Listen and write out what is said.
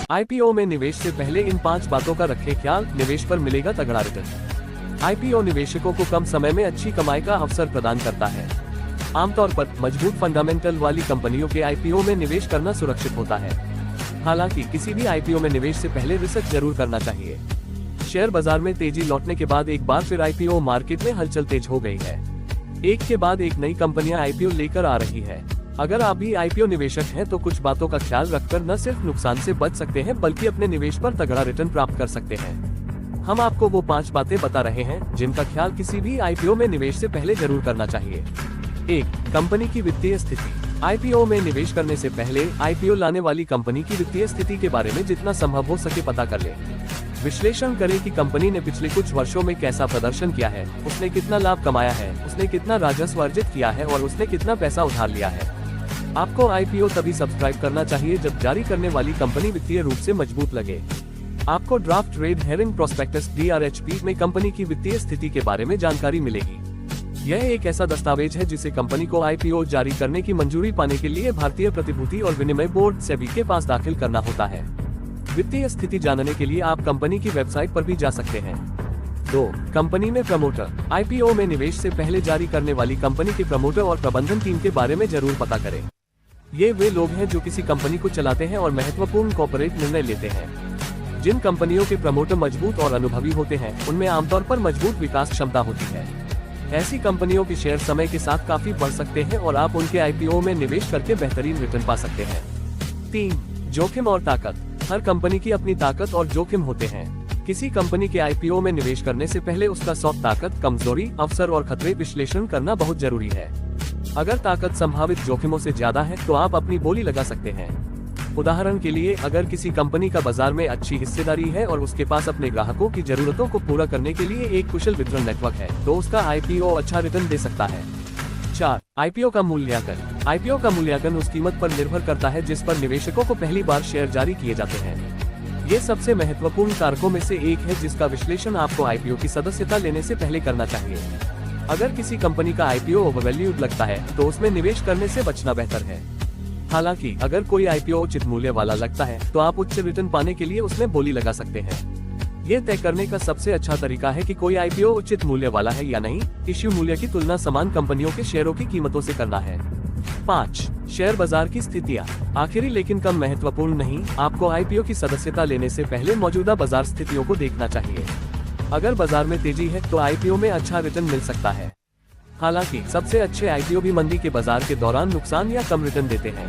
IPO में निवेश से पहले इन 5 बातों का रखें ख्याल। निवेश पर मिलेगा तगड़ा रिटर्न। आईपीओ निवेशकों को कम समय में अच्छी कमाई का अवसर प्रदान करता है। आमतौर पर मजबूत फंडामेंटल वाली कंपनियों के आईपीओ में निवेश करना सुरक्षित होता है। हालांकि किसी भी आईपीओ में निवेश से पहले रिसर्च जरूर करना चाहिए। शेयर बाजार में तेजी लौटने के बाद एक बार फिर आईपीओ मार्केट में हलचल तेज हो गई है। एक के बाद एक नई कंपनियां आईपीओ लेकर आ रही है। अगर आप भी आईपीओ निवेशक हैं तो कुछ बातों का ख्याल रखकर न सिर्फ नुकसान से बच सकते हैं बल्कि अपने निवेश पर तगड़ा रिटर्न प्राप्त कर सकते हैं। हम आपको वो 5 बातें बता रहे हैं जिनका ख्याल किसी भी आईपीओ में निवेश से पहले जरूर करना चाहिए। 1. कंपनी की वित्तीय स्थिति। आईपीओ में निवेश करने से पहले आईपीओ लाने वाली कंपनी की वित्तीय स्थिति के बारे में जितना संभव हो सके पता कर लें। विश्लेषण करें कि कंपनी ने पिछले कुछ वर्षों में कैसा प्रदर्शन किया है, उसने कितना लाभ कमाया है, उसने कितना राजस्व अर्जित किया है और उसने कितना पैसा उधार लिया है। आपको आईपीओ तभी सब्सक्राइब करना चाहिए जब जारी करने वाली कंपनी वित्तीय रूप से मजबूत लगे। आपको draft red herring prospectus DRHP में कंपनी की वित्तीय स्थिति के बारे में जानकारी मिलेगी। यह एक ऐसा दस्तावेज है जिसे कंपनी को आईपीओ जारी करने की मंजूरी पाने के लिए भारतीय प्रतिभूति और विनिमय बोर्ड सेबी के पास दाखिल करना होता है। वित्तीय स्थिति जानने के लिए आप कंपनी की वेबसाइट पर भी जा सकते हैं। 2. कंपनी में प्रमोटर। आईपीओ में निवेश से पहले जारी करने वाली कंपनी के प्रमोटर और प्रबंधन टीम के बारे में जरूर पता करें। ये वे लोग हैं जो किसी कंपनी को चलाते हैं और महत्वपूर्ण कॉर्पोरेट निर्णय लेते हैं। जिन कंपनियों के प्रमोटर मजबूत और अनुभवी होते हैं उनमें आमतौर पर मजबूत विकास क्षमता होती है। ऐसी कंपनियों के शेयर समय के साथ काफी बढ़ सकते हैं और आप उनके आईपीओ में निवेश करके बेहतरीन रिटर्न पा सकते हैं। 3. जोखिम और ताकत। हर कंपनी की अपनी ताकत और जोखिम होते हैं। किसी कंपनी के आईपीओ में निवेश करने से पहले उसका सॉफ्ट ताकत, कमजोरी, अवसर और खतरे विश्लेषण करना बहुत जरूरी है। अगर ताकत संभावित जोखिमों से ज्यादा है तो आप अपनी बोली लगा सकते हैं। उदाहरण के लिए, अगर किसी कंपनी का बाजार में अच्छी हिस्सेदारी है और उसके पास अपने ग्राहकों की जरूरतों को पूरा करने के लिए एक कुशल वितरण नेटवर्क है तो उसका आईपीओ अच्छा रिटर्न दे सकता है। 4. आईपीओ का मूल्यांकन। आईपीओ का मूल्यांकन उस कीमत पर निर्भर करता है जिस पर निवेशकों को पहली बार शेयर जारी किए जाते हैं। ये सबसे महत्वपूर्ण कारकों में से एक है जिसका विश्लेषण आपको आईपीओ की सदस्यता लेने से पहले करना चाहिए। अगर किसी कंपनी का आईपीओ ओवरवैल्यूड लगता है तो उसमें निवेश करने से बचना बेहतर है। हालांकि अगर कोई आईपीओ उचित मूल्य वाला लगता है तो आप उच्च रिटर्न पाने के लिए उसमें बोली लगा सकते हैं। ये तय करने का सबसे अच्छा तरीका है कि कोई आईपीओ उचित मूल्य वाला है या नहीं। इश्यू मूल्य की तुलना समान कंपनियों के शेयरों की कीमतों से करना है। 5. शेयर बाजार की स्थितियाँ। आखिरी लेकिन कम महत्वपूर्ण नहीं, आपको आईपीओ की सदस्यता लेने से पहले मौजूदा बाजार स्थितियों को देखना चाहिए। अगर बाजार में तेजी है तो आईपीओ में अच्छा रिटर्न मिल सकता है। हालांकि सबसे अच्छे आईपीओ भी मंदी के बाजार के दौरान नुकसान या कम रिटर्न देते हैं।